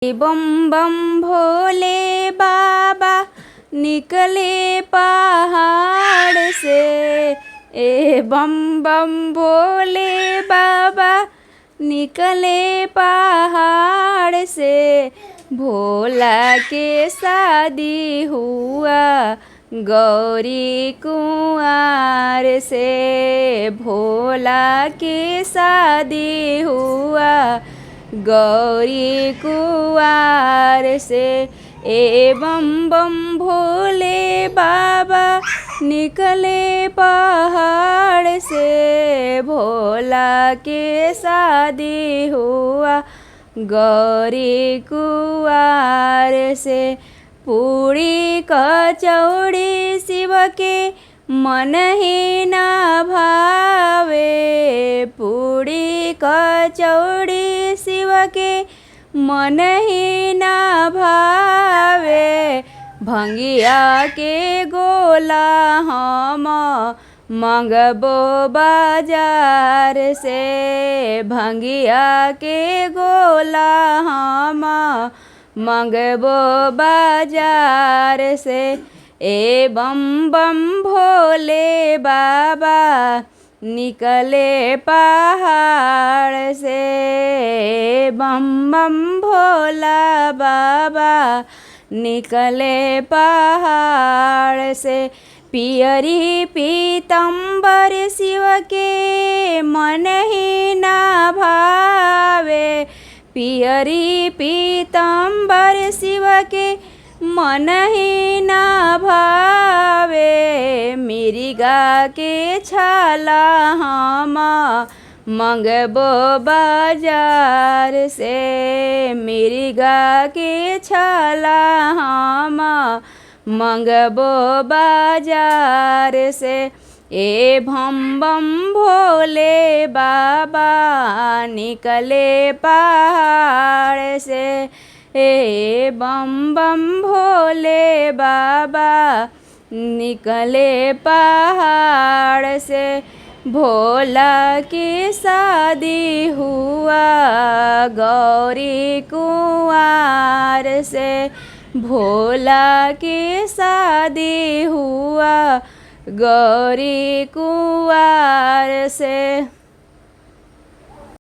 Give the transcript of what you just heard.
बम बम भोले बाबा निकले पहाड़ से। बम बम भोले बाबा निकले पहाड़ से। भोला के शादी हुआ गौरी कुंवार से। भोला के शादी हुआ गौरी कुंवार से। बम बम भोले बाबा निकले पहाड़ से। भोला के शादी हुआ गौरी कुंवार से। पूड़ी कचौड़ी शिव के मन ही ना भावे। पूड़ी कचौड़ी शिव के मन ही ना भावे। भंगिया के गोला हम मंगबो बाजार से। भंगिया के गोला हम मंगबो बाजार से। बम बम भोले बाबा निकले पहाड़ से। बम बम भोला बाबा निकले पहाड़ से। पियरी पीतम्बर शिव के मन ही ना भावे। पियरी पीतम्बर शिव के मन ही ना भावे। मिर्गा के छाला हम मंगबो बाजार से। मिर्गा के छाला हम मंगबो बाजार से। बम बम भोले बाबा निकले पहाड़ से। बम बम भोले बाबा निकले पहाड़ से। भोला की शादी हुआ गौरी कुंवार से। भोला की शादी हुआ गौरी कुंवार से।